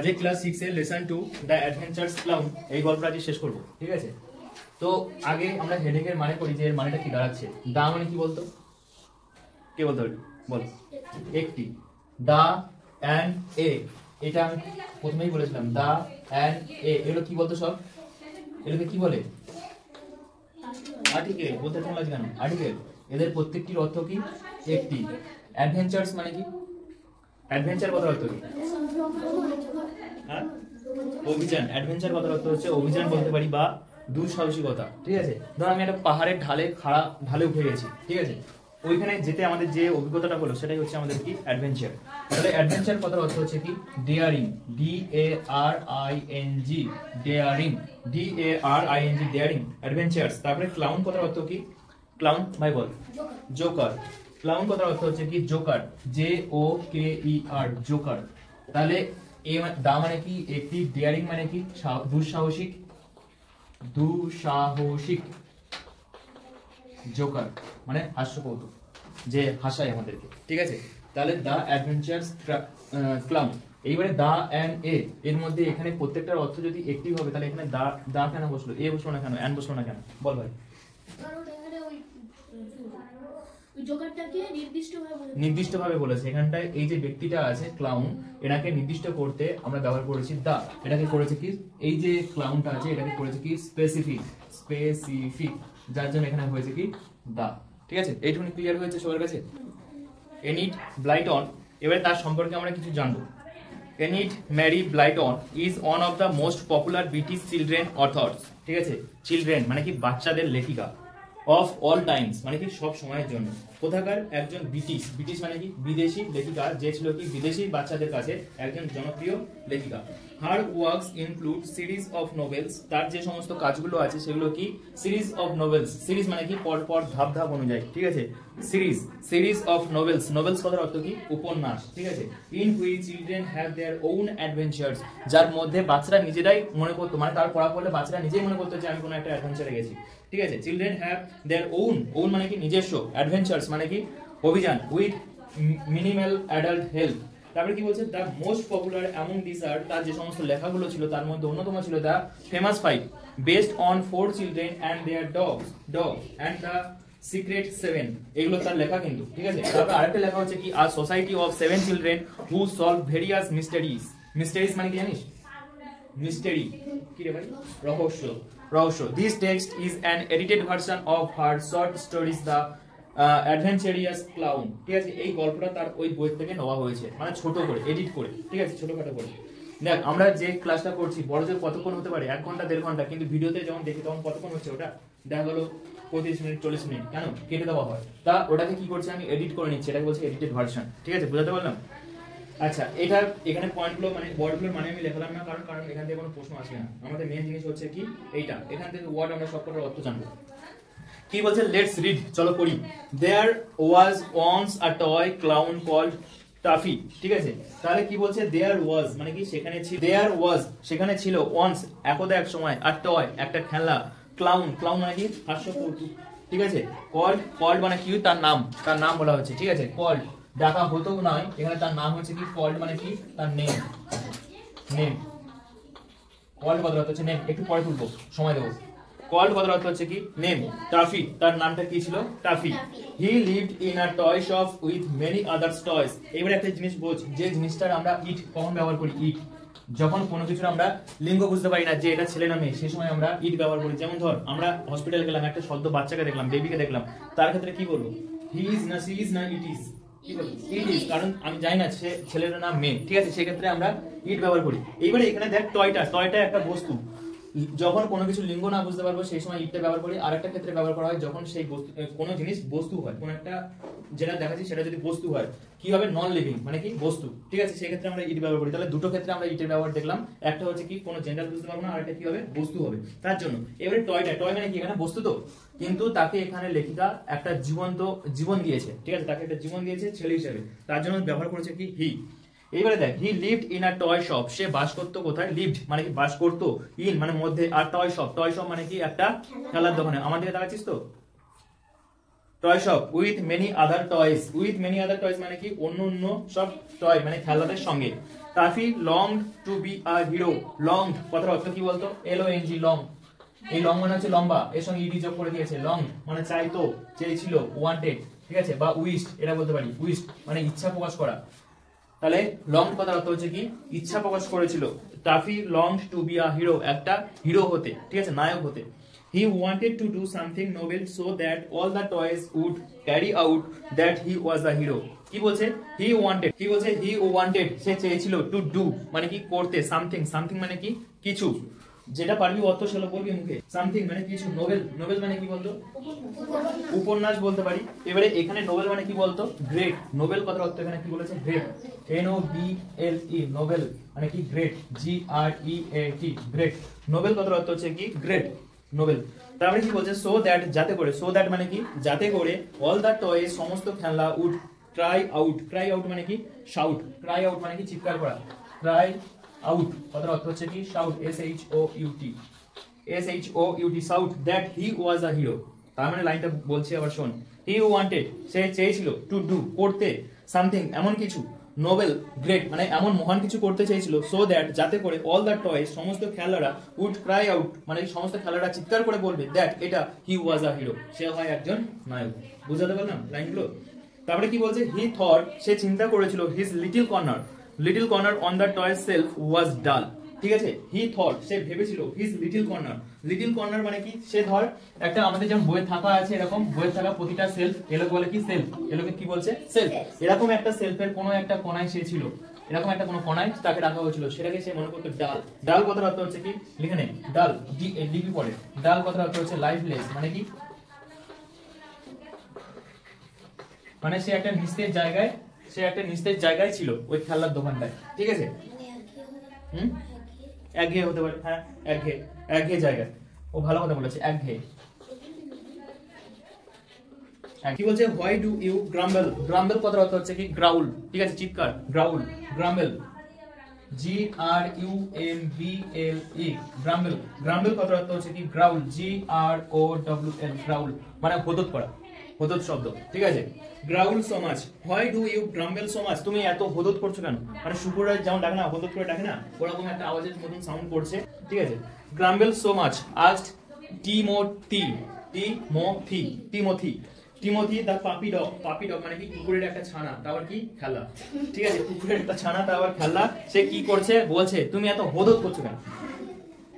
আজকে ক্লাস 6 এর lesson 2 the adventures clown এই গল্পটা আজকে শেষ করব, ঠিক আছে? তো আগে আমরা হেডিং এর মানে করি যে এর মানেটা কি দাঁড়াচ্ছে। দা মানে কি বলতো, কে বলতে পারবি? বল। একটি। দা অ্যান্ড এ, এটা আমি প্রথমেই বলেছিলাম। দা অ্যান্ড এ এগুলো কি বলতো সব? এগুলোকে কি বলে? আর্টিকেল। বলতে কেমন লাগে কেন? আর্টিকেল। এদের প্রত্যেকটির অর্থ কি? একটি। অ্যাডভেঞ্চারস মানে কি? অ্যাডভেঞ্চার কথার অর্থ কি? হ্যাঁ, অভিযান। অ্যাডভেঞ্চার কথার অর্থ হচ্ছে অভিযান বলতে পারি বা দুঃসাহসিকতা, ঠিক আছে? ধর আমি একটা পাহাড়ের ঢালে উঠে গেছি, ঠিক আছে? ওইখানে যেতে আমাদের যে অভিজ্ঞতাটা হলো সেটাই হচ্ছে আমাদের কি? অ্যাডভেঞ্চার। তাহলে অ্যাডভেঞ্চার কথার অর্থ হচ্ছে কি? Daring. DARING, daring. DARING, daring, adventures. তারপরে ক্লাউন কথার অর্থ কি? ক্লাউন ভাই বল। জোকার। ক্লাউন কথার অর্থ হচ্ছে কি? জোকার। JOKER, Joker. তাহলে দা মানে কি? একটি। ডেয়ারিং মানে কি? দুঃসাহসিক। জোকার মানে হাস্যকৌতুক, যে হাসায় আমাদেরকে, ঠিক আছে? তাহলে দা অ্যাডভেঞ্চারস ক্লাউন। এইবারে দা অ্যান্ড এ এর মধ্যে এখানে প্রত্যেকটার অর্থ যদি একটি হবে তাহলে এখানে দা কেন বসলো? এ বসলো না কেন? অ্যান্ড বসলো না কেন? বল ভাই। নির্দিষ্টভাবে বলেছে এখানটায়। এই যে ব্যক্তিটা আছে ক্লাউন, এটাকে নির্দিষ্ট করতে আমরা ব্যবহার করেছি দা। এটাকে করেছে কি? এই যে ক্লাউনটা আছে এটাকে করেছে কি? স্পেসিফিক। যার জন্য এখানে হয়েছে কি? দা, ঠিক আছে? এইটুকুনি ক্লিয়ার হয়েছে সবার কাছে? এনিট ব্লাইটন, এবারে তার সম্পর্কে আমরা কিছু জানবো। Enid Mary Blyton is one of the most popular British children authors, ঠিক আছে? চিলড্রেন মানে কি? বাচ্চাদের লেখিকা। অফ অল টাইমস মানে কি? সব সময়ের জন্য। কোথাকার? একজন ব্রিটিশ মানে কি? বিদেশি লেখিকা, যে ছিল কি বিদেশি বাচ্চাদের কাছে একজন জনপ্রিয় লেখিকা। Her works include series of novels, তার যে সমস্ত কাজগুলো আছে সেগুলো কি? Series of novels. সিরিজ মানে কি? পর ধাপ অনুযায়ী, ঠিক আছে? Series of novels. নোভেলস কথার অর্থ কি? উপন্যাস, ঠিক আছে? In which children have their own adventures, যার মধ্যে বাচ্চারা নিজেরাই মনে করতো, মানে তার পড়া পড়লে বাচ্চারা নিজেই মনে করতো যে আমি কোনো একটা অ্যাডভেঞ্চারে গেছি, ঠিক আছে? চিলড্রেন হ্যাভ দেয়ার ওন মানে কি? নিজস্ব। অ্যাডভেঞ্চারস মানে কি? অভিযান। With minimal adult help. তারপরে কি বলছে? The most popular among this are, তার যে সমস্ত লেখাগুলো ছিল তার মধ্যে অন্যতম ছিল the famous 5 based on 4 children and their dog and the secret 7, এগুলো তার লেখা কিন্তু, ঠিক আছে? তারপর আরেকটা লেখা হচ্ছে কি? A society of 7 children who solve various mysteries মানে কি জানিস? মিস্টেরি কি রে ভাই? রহস্য। This text is an edited version of her short stories the adventurous clown, ঠিক আছে? এই গল্পটা তার ওই বই থেকে নেওয়া হয়েছে, মানে ছোট করে এডিট করে, ঠিক আছে? ছোটখাটো করে। দেখ আমরা যে ক্লাসটা করছি বড় জোর কতক্ষণ হতে পারে? 1 ঘন্টা 1.5 ঘন্টা, কিন্তু ভিডিওতে যখন দেখি তখন কতক্ষণ হচ্ছে? ওটা দেখা গেলো 35 মিনিট 40 মিনিট, কেন? কেটে দেওয়া হয়। তা ওটাকে কি করছে? আমি এডিট করে নিচ্ছি, এটাকে বলছে এডিটেড ভার্সন, ঠিক আছে? বুঝাতে পারলাম? আচ্ছা, এটা এখানে পয়েন্টগুলো মানে ওয়ার্ডগুলোর মানে আমি লেখালাম না, কারণ এখান থেকে কোনো প্রশ্ন আসবে না। আমাদের মেইন জিনিস হচ্ছে কি? এইটা, এখান থেকে ওয়ার্ড আমরা সবকটার অর্থ জানবো। কি বলছে? লেটস রিড, চলো পড়ি। There was once a toy clown called Taffy, ঠিক আছে? তাহলে কি বলছে? দেয়ার ওয়াজ মানে কি? সেখানে ছিল ওয়ান্স একদা এক সময়, আর টয় একটা খেলনা, ক্লাউন মানে কি? হাস্যকৌতুক, ঠিক আছে? কল্ড মানে কি? তার নাম বলা হচ্ছে, ঠিক আছে? কল্ড ডাকা হতো নয়, এখানে তার নাম হচ্ছে কি? কল্ড মানে কি? তার নেম। কল্ড কথার অর্থ হচ্ছে নেম। একটু পরে তুলবো, সময় দেবো। কল্ড কথার অর্থ হচ্ছে কি? নেম। টাফি, তার নামটা কি ছিল? Taffy. He lived in a toy shop with many others toys. এবারে একটা জিনিস বোঝ, যে জিনিসটার আমরা ইট কখন ব্যবহার করি? ইট যখন কোনো কিছুর আমরা লিঙ্গ বুঝতে পারি না যে এটা ছেলে না মেয়ে, সেই সময় আমরা ইট ব্যবহার করি। যেমন ধর আমরা হসপিটালে গেলাম, একটা সদ্য বাচ্চাকে দেখলাম, বেবিকে দেখলাম, তার ক্ষেত্রে কি বলবো? হি ইজ না, সি ইজ না, ইট ইজ। ইট ইজ, কারণ আমি জানি না সে ছেলের নাম মেয়ে, ঠিক আছে? সেক্ষেত্রে আমরা ইট ব্যবহার করি। এইবারে এখানে দেখ, টয়টা একটা বস্তু। যখন কোনো কিছু লিঙ্গ না বুঝতে পারবো সেই সময় ইটটা ব্যবহার করি। আর একটা ক্ষেত্রে ব্যবহার করা হয় যখন সেই বস্তু, কোনো জিনিস বস্তু হয়, কোনো একটা যেটা দেখাচ্ছি সেটা যদি বস্তু হয়, কি হবে? নন লিভিং মানে কি? বস্তু, ঠিক আছে? সেই ক্ষেত্রে আমরা ইট ব্যবহার করি। তাহলে দুটো ক্ষেত্রে আমরা ইটের ব্যবহার দেখলাম। একটা হচ্ছে কি? কোনো জেন্ডার বুঝতে পারবো না, আর একটা কি হবে? বস্তু হবে, তার জন্য। এবারে টয় মানে কি? এখানে বস্তু তো, কিন্তু তাকে এখানে লেখিকা একটা জীবন দিয়েছে, ঠিক আছে? তাকে একটা জীবন দিয়েছে ছেলে হিসেবে, তার জন্য ব্যবহার করেছে কি? হি। এইবারে দেখ, he lived in a toy shop, সে বাস করতো কোথায়? লিভড মানে কি? বাস করতো। ইন মানে মধ্যে, আর টয় শপ মানে কি? একটা খেলার দোকানে। আমার দিকে তাকাচ্ছিস তো? Toy shop with many other toys মানে কি? অন্য সব টয় মানে খেলনাদের সঙ্গে। Taffy longed to be a hero. longed কথার অর্থ কি বলতো? LONG long। এই লং মানে হচ্ছে লম্বা, এর সঙ্গে ইডি যোগ করে দিয়েছে। লং মানে চাইতো, চেয়েছিল, ওয়ান্টেড, ঠিক আছে, বা উইশড এটা বলতে পারি। উইশড মানে ইচ্ছা প্রকাশ করা। তাহলে লং কথার অর্থ হচ্ছে কি? ইচ্ছা প্রকাশ করেছিল। Toffee longed to be a hero, একটা হিরো হতে, ঠিক আছে, নায়ক হতে। He wanted to do something noble so that all the toys would carry out that he was a hero. কি বলছে? He wanted, কি বলছে? He wanted, সে চেয়েছিল, to do মানে কি? করতে, something, something মানে কি? কিছু। যেটা পারবি অর্থ সেটা বলবি মুখে। সামথিং মানে কিছু। নোবেল, নোবেল মানে কি বলতো? উপন্যাস বলতে পারি। এবারে এখানে নোবেল মানে কি বলতো? গ্রেট। নোবেল কথার অর্থ এখানে কি বলেছে? গ্রেট। NOBLE নোবেল মানে কি? গ্রেট। GREAT great. নোবেল কথার অর্থ হচ্ছে কি? Great, Nobel. তারপরে কি বলছে? সো দ্যাট, যাতে করে। সো দ্যাট মানে কি? যাতে করে অল দ্য টয়েস, সমস্ত খেলনা, would cry out. Cry out মানে কি? শাউট। ক্রাই আউট মানে কি? চিৎকার করা। ক্রাই আউট কথার অর্থ হচ্ছে কি? Shout. SHOUT shout that he was a hero. তার মানে লাইনটা বলছি আবার শোন। হি ওয়ান্টেড, সে চেয়েছিল, টু ডু করতে, সামথিং এমন কিছু, নোবেল গ্রেট মানে এমন মহান কিছু করতে চেয়েছিল, সো দ্যাট যাতে করে অল দ্য টয়েস সমস্ত খেলারা, উড ক্রাই আউট মানে সমস্ত খেলারা চিৎকার করে বলবে দ্যাট এটা হি ওয়াজ আ হিরো, সে হয় একজন নায়ক। বুঝাতে পারলাম লাইনগুলো? তারপরে কি বলছে? হি থট, সে চিন্তা করেছিল, his little corner, little corner on the toy shelf was dull. ঠিক আছে, হি থট সে ভেবেছিল, his little corner, little corner মানে কি? সে ধর একটা আমাদের যেমন বইয়ের থাকা আছে, এরকম বইয়ের থাকা প্রতিটা সেলফ, এলোকে বলে কি? সেলফ। এলোকে কি বলছে? সেলফ। এরকম একটা সেলফের কোনো একটা কোণায় সে ছিল, এরকম একটা কোনো কোণায় তাকে রাখা হয়েছিল, সেটাকে সে মনে করতো ডাল। ডাল কথার অর্থ হচ্ছে কি? লিখে নে, ডাল, ডিপি পড়ে। ডাল কথার অর্থ হচ্ছে লাইফলেস মানে কি? মানে সে একটা নিস্তেজ জায়গায়, সে একটা নিস্তেজ জায়গায় ছিল ওই খেলনার দোকানটায়। ঠিক আছে, একঘেয়ে হতে পারে। হ্যাঁ, একঘেয়ে, একঘেয়ে জায়গায়। ও ভালো কথা বলেছে, একঘেয়ে। কি বলছে? Why do you grumble? Grumble কথার অর্থ হচ্ছে কি? গ্রাউল। ঠিক আছে, চিৎকার, গ্রাউল, গ্রাম্বল, GRUMBLE গ্রাম্বল। গ্রাম্বল কথার অর্থ হচ্ছে কি? গ্রাউল, GROWL গ্রাউল মানে হদত করা, হদত শব্দ। ঠিক আছে, growl so much. Why do you grumble so much? তুমি এত হদত করছো কেন? মানে শুকুররাজ যেমন ডাকে না, হদত করে ডাকে না, ওরকম একটা আওয়াজের মতন সাউন্ড করছে। ঠিক আছে, grumble so much asked Timothy, Timothy the puppy dog. পাপি ডগ মানে কি? কুকুরের একটা ছানা, তারপর কি? খেলা। ঠিক আছে, কুকুরের একটা ছানা, তারপর খেলা। সে কি করছে? বলছে তুমি এত হদত করছো কেন?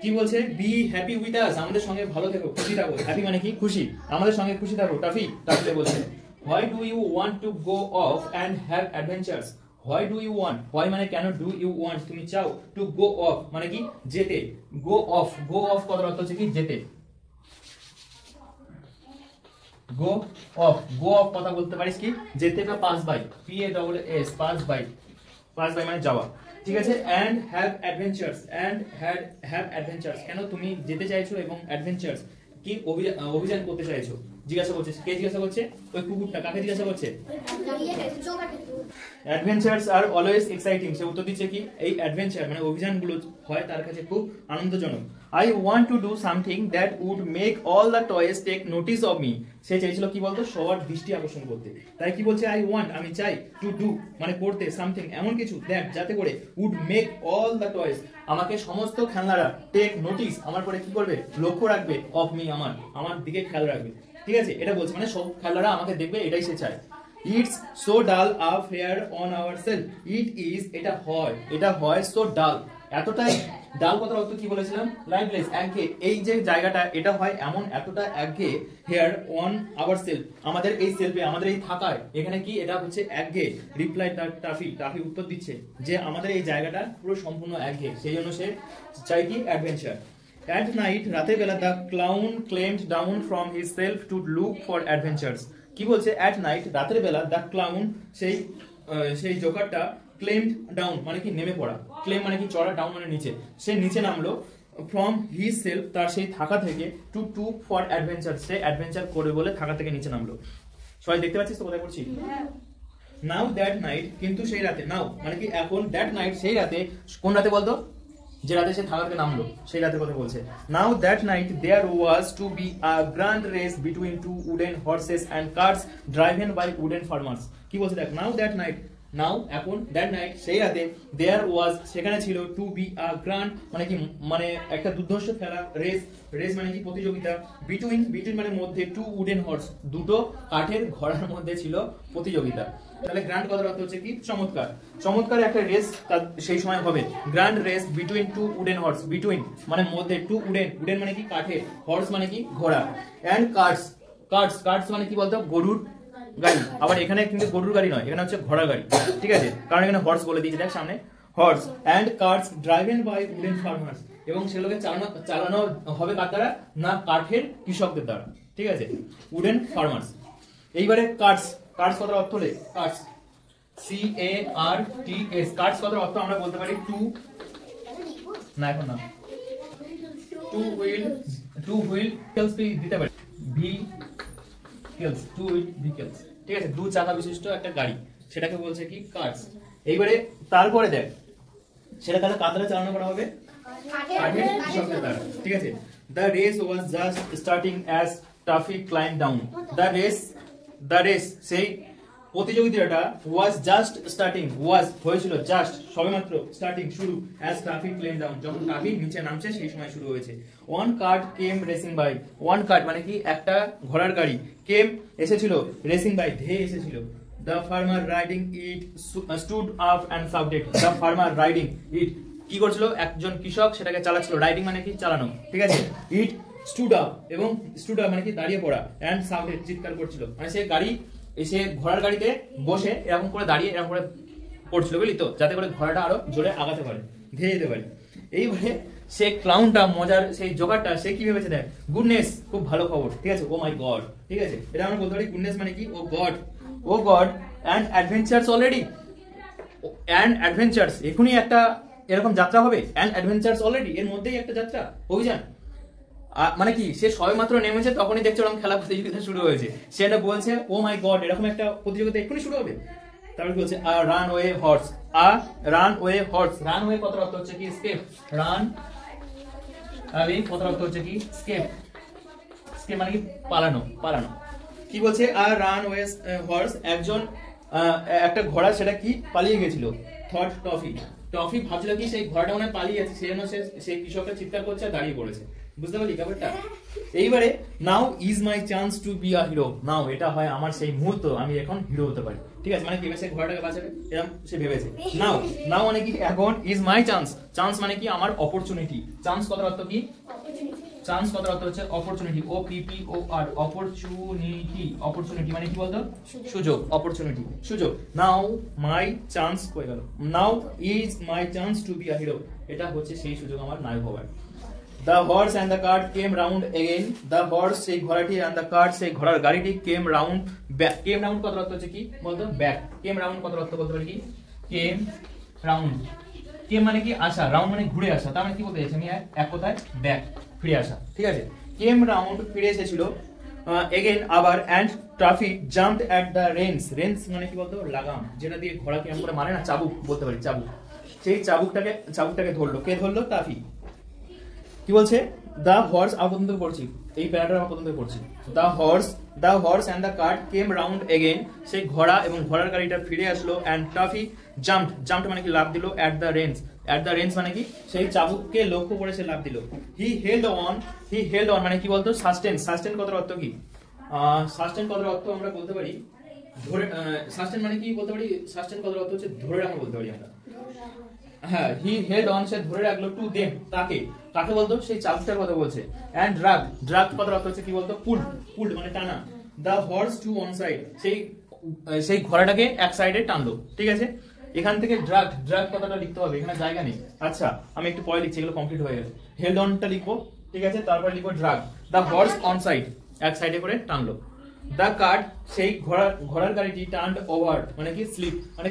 কি বলছে? বি হ্যাপি উইথ আস, আমাদের সঙ্গে ভালো থেকো, খুশি থাকো। হ্যাপি মানে কি? খুশি, আমাদের সঙ্গে খুশি থাকো। টাফি, টাফিতে বলছে why do you want to go off and have adventures. Why do you want, why মানে কেন, ডু ইউ ওয়ান্ট তুমি চাও, টু গো অফ মানে কি? যেতে। গো অফ, গো অফ কথার অর্থ হচ্ছে কি? যেতে। গো অফ, গো অফ কথা বলতে পারিস কি? যেতে বা pass by, PASS pass by, pass by মানে যাওয়া। ঠিক আছে, and have adventures, and have adventures কেন তুমি যেতে চাইছো এবং অ্যাডভেঞ্চারস কি? অভিযান করতে চাইছো। জিজ্ঞাসা করছে, কে জিজ্ঞাসা করছে? ওই কুকুরটা। কাকে জিজ্ঞাসা করছে? Adventures are always exciting. সে উত্তর দিচ্ছে কি? এই অ্যাডভেঞ্চার মানে অভিযানগুলো হয় তার কাছে খুব আনন্দজনক। I want to do something that would make all the toys take notice of me. সে চাইছিল কি বলতো? সবার দৃষ্টি আকর্ষণ করতে। তাই কি বলছে? আই ওয়ান্ট আমি চাই, টু ডু মানে করতে, সামথিং এমন কিছু, দ্যাট যাতে করে, would make all the toys আমাকে সমস্ত খেলনারা, টেক নোটিস আমার পরে কি করবে? লক্ষ্য রাখবে, অফ মি আমার দিকে খেয়াল রাখবে। ঠিক আছে, এটা বলছে মানে সব খেলনারা আমাকে দেখবে, এটাই সে চায়। ইটস সো ডাল up hair on our self. It is এটা হয় সো ডাল এতটাই। ডাল কথার অর্থ কি বলেছিলাম? লাইফলেস, একঘেয়ে। এই যে জায়গাটা, এটা হয় এমন এতটা একঘেয়ে। হেয়ার অন আওয়ার সেলফ আমাদের এই সেলফে, আমাদের এই থাকায়, এখানে কি? এটা হচ্ছে একঘেয়ে। রিপ্লাই টাফি উত্তর দিচ্ছে যে আমাদের এই জায়গাটা পুরো সম্পূর্ণ একঘেয়ে, সেই জন্য সে চাই কি? অ্যাডভেঞ্চার। At night, রাতের বেলা, the clown climbed down from his shelf to look for adventures. কি বলছে? at night রাতের বেলা, the clown সেই জোকারটা, climbed down মানে কি? নেমে পড়া। climb মানে কি? চড়া, down মানে নিচে। সে নিচে নামলো, from his shelf তার সেই থাকা থেকে, to look for adventures say adventure করবে বলে থাকা থেকে নিচে নামলো। সবাই দেখতে পাচ্ছিস তো কোথায় পড়ছি? Now that night কিন্তু সেই রাতে, নাও মানে কি? এখন, that night সেই রাতে। কোন রাতে বলতো? যে রাতে সে থাকা থেকে নামলো, সেই রাতের কথা বলছে। Now that night there was to be a grand race between two wooden horses and cars driven by wooden farmers. কি বলছে? দেখ, নাও দ্যাট নাইট নাও এখন দ্যাট নাইট সেই রাতে দেয়ার ওয়াজ সেখানে ছিল টু বি আ গ্র্যান্ড মানে কি মানে একটা দুর্ধর্ষ খেলা রেস মানে কি প্রতিযোগিতা বিটুইন মানে মধ্যে টু উডেন হর্স দুটো কাঠের ঘোড়ার মধ্যে ছিল প্রতিযোগিতা। তাহলে গ্র্যান্ড কথার অর্থ হচ্ছে কি চমৎকার একটা রেস সেই সময় হবে। Grand race between two wooden horse between মানে মধ্যে টু উডেন মানে কি কাঠের হর্স মানে কি ঘোড়া এন্ড কার্টস মানে কি বলতো গরুর গাড়ি। আবার এখানে কিন্তু গরুর গাড়ি নয়, এখানে হচ্ছে ঘোড়ার গাড়ি, ঠিক আছে, কারণ এখানে হর্স বলে দিয়েছে দেখ সামনে horse and carts driven by wooden farmers এবং সেগুলোকে চালানো হবে কার দ্বারা না কাঠের কৃষকদের দ্বারা, ঠিক আছে, উডেন ফার্মার্স। এইবারে কার্টস কথার অর্থ হলে কার্টস CARTS কার্টস কথার অর্থ আমরা বলতে পারি টু হুইল ভেহিকলস দিতে পারি টু হুইল ভেহিকলস, ঠিক আছে, দু চাকা বিশিষ্ট একটা গাড়ি, সেটাকে বলছে কি কার্টস। এইবারে তারপরে দেখ সেটা তাহলে কার দ্বারা চালানো করা হবে কাঠের কৃষকদের দ্বারা, ঠিক আছে। The race was just starting as Tuffy climbed down. The race সেই প্রতিযোগিতাটা was just starting হয়েছিল জাস্ট সবেমাত্র স্টার্টিং শুরু as Tuffy climbed down যখন টাফি নিচে নামছে সেই সময় শুরু হয়েছে। One cart came racing by, one cart মানে কি একটা ঘোড়ার গাড়ি, came এসেছিল, racing by ধেয়ে এসেছিল। The farmer riding it stood up and shouted. The farmer riding it কি করছিল একজন কৃষক সেটাকে চালাচ্ছিল, রাইডিং মানে কি চালানো, ঠিক আছে, ইট স্টুড আপ এবং স্টুড আপ মানে কি দাঁড়িয়ে পড়া এন্ড সাউন্ডেড চিৎকার করছিল, মানে সে গাড়ি এসে ঘোড়ার গাড়িতে বসে এরকম করে দাঁড়িয়ে এরকম করে পড়ছিল বুঝলি তো, যাতে করে ঘোড়াটা আরো জোরে আগাতে পারে ধেয়ে যেতে পারে। এইবারে সে ক্লাউনটা মজার সেই জোগাড়টা সে কি ভেবেছে দেখ, গুডনেস খুব ভালো খবর, ঠিক আছে, ও মাই গড, ঠিক আছে, এটা আমরা বলতে পারি গুডনেস মানে কি oh God and adventures already and adventures এখনই একটা এরকম যাত্রা হবে এন্ড অ্যাডভেঞ্চারস অলরেডি এর মধ্যেই একটা যাত্রা অভিযান, মানে কি সে সবেমাত্র নেমেছে তখনই দেখছে ওরকম খেলা প্রতিযোগিতা শুরু হয়েছে, সেটা বলছে ও মাই গড এরকম একটা প্রতিযোগিতা এখনই শুরু হবে। তারপর বলছে run way horse run way কথার অর্থ হচ্ছে কি স্কেপ, রান আরে কথার অর্থ হচ্ছে কি স্কেপ মানে কি পালানো কি বলছে রান ওয়ে হর্স একজন একটা ঘোড়া সেটা কি পালিয়ে গেছিল, থট টফি ভাবছিল কি সেই ঘোড়াটা মনে পালিয়ে যাচ্ছে, সেই জন্য সেই কৃষকটা চিৎকার করছে আর দাঁড়িয়ে পড়েছে, বুঝতে পারলি ব্যাপারটা। এইবারে now is my chance to be a hero, now এটা হয় আমার সেই মুহূর্ত আমি এখন হিরো হতে পারি, ঠিক আছে, মানে কি সে ঘোড়াটাকে বাঁচাবে এরকম সে ভেবেছে। নাও মানে কি এখন, ইজ মাই চান্স মানে কি আমার অপরচুনিটি, চান্স কথার অর্থ কি চান্স কথার অর্থ হচ্ছে অপরচুনিটি, OPPOR অপরচুনিটি মানে কি বলতো সুযোগ, অপরচুনিটি সুযোগ। নাও মাই চান্স হয়ে গেল, নাও is my chance to be a hero, এটা হচ্ছে সেই সুযোগ আমার নায়ক হবার। The horse and the cart came round again. The horse সেই ঘোড়াটি and the cart সেই ঘোড়ার গাড়িটি came round back. Came round কথার অর্থ হচ্ছে কি বলতো back. Came round কথার অর্থ বলতে পারি কি came round. Came মানে কি আসা, round মানে ঘুরে আসা, তার মানে কি বলতে চাইছি আমি এক কথায় back ফিরে আসা, ঠিক আছে। Came round ফিরে এসেছিল again আবার and Tuffy jumped at the reins মানে কি বলতো লাগাম, যেটা দিয়ে ঘোড়া কেমন করে মারে না, চাবুক বলতে পারি, চাবুক, সেই চাবুকটাকে ধরলো, কে ধরলো টাফি। কি বলছে দা হর্স পছন্দ করছি, এই প্যারাটা আমরা পছন্দ করছি। The horse and the cart came round again, সেই ঘোড়া এবং ঘোড়ার গাড়িটা ফিরে আসলো এন্ড টাফি জাম্পড মানে কি লাফ দিল এট দা রেঞ্জ মানে কি সেই চাবুককে লক্ষ্য করে সে লাফ দিল। হি হেল্ড অন মানে কি বলতো সাস্টেন কথার অর্থ কি, সাস্টেন কথার অর্থ আমরা বলতে পারি ধরে, সাস্টেন মানে কি বলতে পারি, সাস্টেন কথার অর্থ হচ্ছে ধরে রাখা বলতে পারি আমরা, হ্যাঁ। হি হেল্ড অন সে ধরে রাখলো টু দেম কাকে বলতো সেই চাবুকটার কথা বলছে। এন্ড ড্রাগ কথার অর্থ হচ্ছে কি বলতো পুল্ড মানে টানা। দা হর্স টু ওয়ান সাইড সেই ঘোড়াটাকে এক সাইডে টানলো, ঠিক আছে। এখান থেকে ড্রাগ কথাটা লিখতে হবে, এখানে জায়গা নেই। আচ্ছা আমি একটু পরে লিখছি, এগুলো কমপ্লিট হয়ে গেছে। হেল্ড অনটা লিখবো, ঠিক আছে, তারপর লিখবো drag. The horse on side এক সাইডে করে টানলো। দা কার্ট সেই ঘোড়ার গাড়িটি টার্নড ওভার মানে কি স্লিপ মানে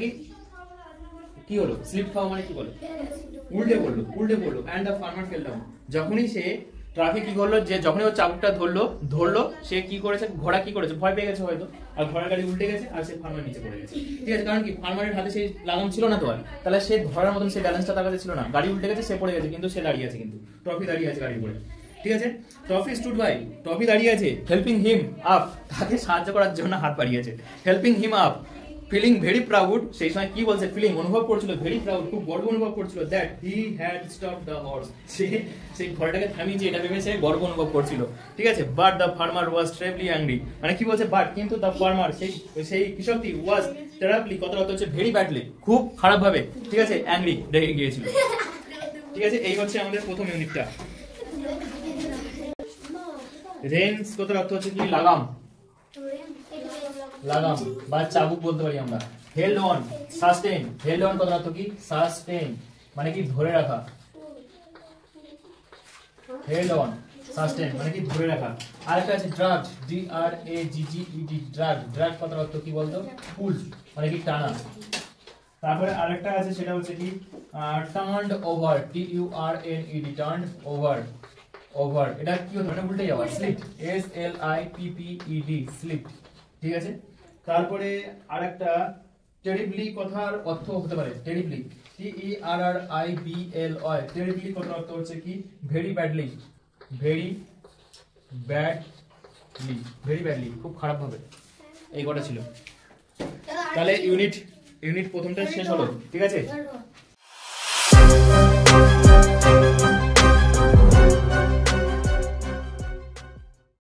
কি হলো, স্লিপ খাওয়া মানে কি বলে উল্টে পড়লো and the farmer fell down, যখনই সে ট্রাফিক কি করলো যে যখনই ও চাবুকটা ধরলো সে কি করেছে, ঘোড়া কি করেছে ভয় পেয়ে গেছে হয়তো, আর ঘোড়ার গাড়ি উল্টে গেছে আর সে ফার্মার নিচে পড়ে গেছে, ঠিক আছে। কারণ কি ফার্মারের হাতে সেই লাগাম ছিল না তো, আর তাহলে সে ধরার মতন সে ব্যালেন্সটা তার কাছে ছিল না, গাড়ি উল্টে গেছে সে পড়ে গেছে, কিন্তু সে দাঁড়িয়ে আছে, কিন্তু ট্রফি দাঁড়িয়ে আছে গাড়ির উপরে, ঠিক আছে। ট্রফি দাঁড়িয়ে আছে হেল্পিং হিম আপ, তাকে সাহায্য করার জন্য হাত বাড়িয়েছে, helping him up feeling very proud, সেই সময় কি বলছে, ফিলিং অনুভব করছিল, ভেরি প্রাউড খুব গর্ব অনুভব করছিল, that he had stop the horse, সেই ঘোড়াটাকে থামিয়েছে এটা ভেবে সে গর্ব অনুভব করছিল, ঠিক আছে। But the farmer was terribly angry, মানে কি বলছে, বাট কিন্তু দ্য ফার্মার সেই কৃষকটি ওয়াজ টেরিবলি, কথা হচ্ছে ভেরি ব্যাডলি, খুব খারাপ ভাবে, ঠিক আছে, অ্যাংরি, রেগে গিয়েছিল, ঠিক আছে। এই হচ্ছে আমাদের প্রথম ইউনিটটা। রেঞ্জ কথার অর্থ হচ্ছে কি, লাগাম, লাগাম বা চাবুক বলতে পারি আমরা। Held on, sustain, held on কথার অর্থ কি, সাস্টেইন মানে কি ধরে রাখা, হেল্ড অন সাস্টেইন মানে কি ধরে রাখা। আরেকটা আছে ড্রাগ, DRAGGED, ড্রাগ, ড্রাগ কথার অর্থ কি বলতো, পুল মানে কি টানা। তারপরে আরেকটা আছে সেটা হচ্ছে কি turned over, TURNED, turned over, over এটা কি হতো, মানে উল্টে যাওয়া, স্লিপ, SLIPPED, স্লিপ, ঠিক আছে। তারপরে আরেকটা টেরিবলি কথার অর্থ হতে পারে, টেরিবলি, TERRIBLY, টেরিবলি কথার অর্থ হচ্ছে কি very badly, very badly, very badly খুব খারাপ ভাবে। এই কটা ছিল। তাহলে ইউনিট প্রথমটা শেষ হলো, ঠিক আছে।